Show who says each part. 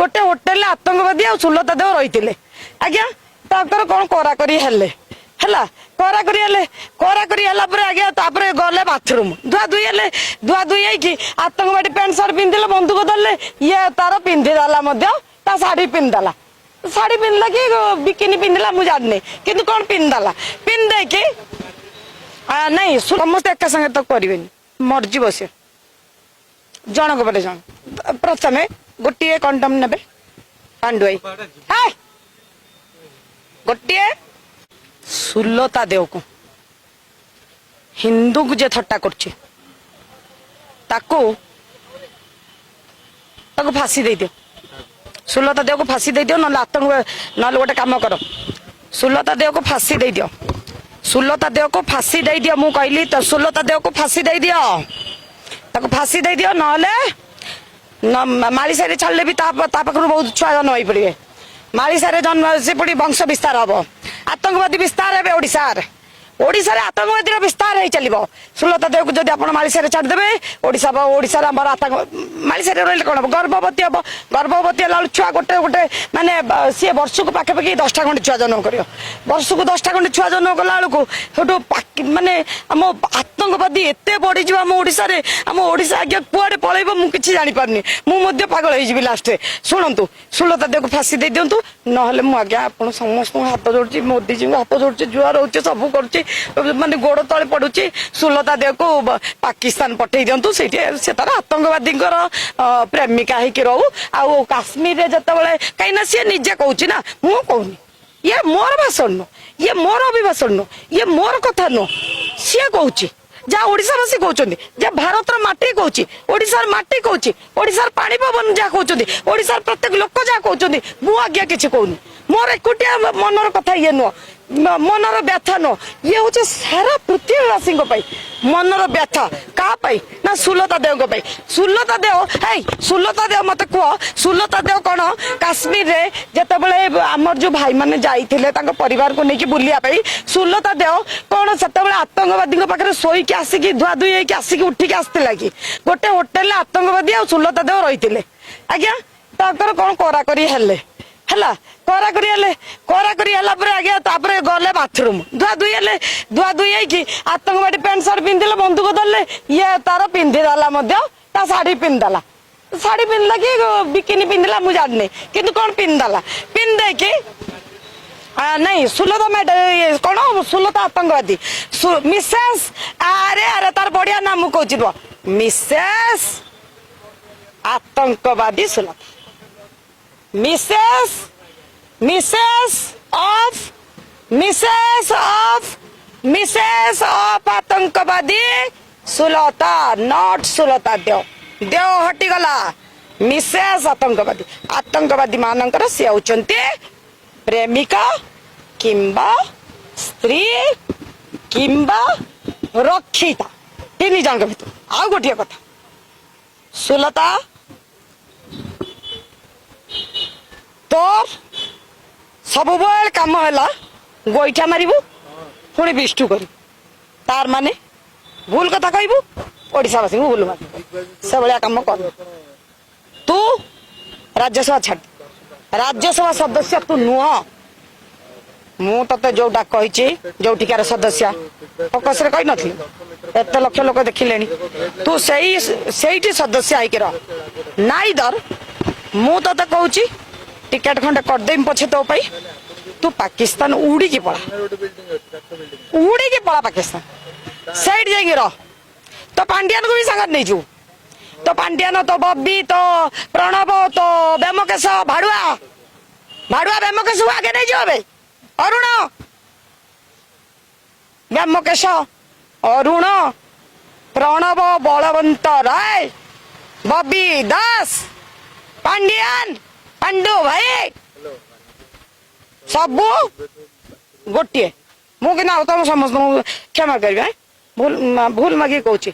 Speaker 1: गोटे होटेल आतंकवादी आ सुलता देव रही आज्ञा ताकर कौन कराकरी हेले ହେଲା କରାକରି ହେଲେ କରାକରି ହେଲା ପରେ ଆଜ୍ଞା ତାପରେ ଗଲେ ବାଥରୁମ ଧୁଆ ଧୁଇ ହେଲେ ଧୁଆ ଧୁଇ ହେଇକି ଆତଙ୍କବାଡି ପ୍ୟାଣ୍ଟ ସାର୍ଟ ପିନ୍ଧିଲେ ବନ୍ଧୁକ ଧରିଲେ ଇଏ ତାର ପିନ୍ଧିଦେଲା ମଧ୍ୟ ତା ଶାଢୀ ପିନ୍ଧିଦେଲା ଶାଢୀ ପିନ୍ଧିଲା କି ବିକିନି ପିନ୍ଧିଲା ମୁଁ ଜାଣିନି କିନ୍ତୁ କଣ ପିନ୍ଧିଦେଲା ପିନ୍ଧେଇକି ନାଇଁ ସମସ୍ତେ ଏକା ସାଙ୍ଗେ ତ କରିବେନି ମରିଯିବ ସେ ଜଣକ ପରେ ଜଣ ପ୍ରଥମେ ଗୋଟିଏ କଣ୍ଡମ ନେବେ ପାଣ୍ଡୁଆଇ ଗୋଟିଏ सुलता देव को हिंदू को जे थट्टा करछे ताको फांसी दे दियो सुलता देव को फांसी दे दियो न आतंक न गोटे काम कर सुलता देव को फांसी दे दियो सुलता देव को फांसी दे दियो मु कहली तो सुलता देव को फांसी दे दियो ताको फांसी दे दियो न माली सारी छाड़ले भी पाखर बहुत छुआ जन्म हो पड़े माली सारे जन्म से पड़ी वंश विस्तार हम आतंकवादी विस्तार हे ओडिशार ओडिशा रे आतंकवादी विस्तार हो चलो सुलता देव को जब आप मालिशा छाड़देवे ओडिशा आतंक मालिशा रही कौन हम गर्भवती हम गर्भवती छुआ गोटे गोटे माने सी वर्ष को पाखापाखि 10टा खंडे छुआ जन्म कर वर्ष को 10टा खंडे छुआ जन्म कला बेलू माने आम आतंकवादी एत बढ़ी आम ओडिशा रे आम ओडिशा आज्ञा कुआडे पलैब मुझे जापारनी मुझे पागल हो लास्ट शुणु सुलता देव को फांसी दे दिंतु ना मुझे आप समस्त हाथ जोड़ी मोदी जी को हाथ जोड़ी जुआर हो सब कर माने गोड़ तले पड़ुची सुलता देव को पाकिस्तान पठे दिंतु से तार आतंकवादी प्रेमिका होकर रहू आ काश्मीर रे जिते कहीं सी निजे कहूँ ना मु कहूनी ये मोर भाषण नु ये मोर अभिभाषण नु ये मोर कथा नु सी कहूँ जहाँ ओडिशावासी कहते जहाँ भारत माटी कहूँ ओडिशार माटी कहूँ ओडिशार पानी पवन जहाँ कहते ओडिशार प्रत्येक लोक जहाँ कहते मु आज्ञा किसी कहूनी मोर एकुटिया मनर कथा ये नुह मनर व्यथा नो ये हूँ सारा पृथ्वीवासी मनर व्यथा क्या ना सुलता देव सुलता देव सुलता देव मत कह सुलता देव कौन काश्मीर रे जिते आमर जो भाई मैंने जाइए परिवार को लेकिन बुलाया सुलता देव कौन से आतंकवादी पाखे शोक आसिक धुआ धुई होगी आसिक उठिक आसला कि गोटे होटेल आतंकवादी आ सुलता देव रही आज्ञा ताकर कौन कराकरी हेले ହେଲା କରାକରି ହେଲେ କରାକରି ହେଲା ପରେ ଆଜ୍ଞା ତାପରେ ଗଲେ ବାଥରୁମ ଧୁଆ ଧୁଇ ହେଇକି ଆତଙ୍କବାଡି ପ୍ୟାଣ୍ଟ ସାର୍ଟ ପିନ୍ଧିଲେ ବନ୍ଧୁକ ଧରିଲେ ଇଏ ତାର ପିନ୍ଧିଦେଲା ମଧ୍ୟ ତା ଶାଢୀ ପିନ୍ଧିଦେଲା ଶାଢୀ ପିନ୍ଧିଲା କି ବିକିନି ପିନ୍ଧିଲା ମୁଁ ଜାଣିନି କିନ୍ତୁ କଣ ପିନ୍ଧିଦେଲା ପିନ୍ଧେଇକି नहीं सुलता कौन सुलता आतंकवादी मिसेस अरे अरे तार बढ़िया नाम कहूँ मिसेस आतंकवादी सुलता मिसेस मिसेस ऑफ आतंकवादी सुलता नॉट सुलता देव देव हटिगला मिसेस आतंकवादी आतंकवादी मानकर से होचंती प्रेमिका किंबा स्त्री किंबा रक्षिता तीन जन भीतर आउ गोटे कथा सुलता तोर सब कम है गोईठा मारू पुणी बिष्टु कर तार माने भूल कथा कहबू ओडिशावासी को भूल मार से भाया कम कर तू राज्यसभा छाड़ राज्यसभा सदस्य तू नुह मु ते जोटा कही जोटिकार सदस्य फोकस रे कही नथी एत लक्ष लोक देखिले तू से सदस्य आईके रह नाइदर मु ते कहूँ टिकेट खंडे करदे पछे तो तू पाकिस्तान उड़ी पड़ा पाकिस्तान सैड जाइए रह तो पांड्यान को भी संगत नहीं जू तो पांड्यान तो बब्बी तो प्रणव तो बेमकेश भाड़ुआ बेमकेश आगे नहीं जाओ अरुण बेमकेश अरुण प्रणव बलवंत राय बब्बी दास पांड्यान पांडु भाई सबू गोटे मुझे तुम समस्त क्षमा करी भूल मागे कहूँ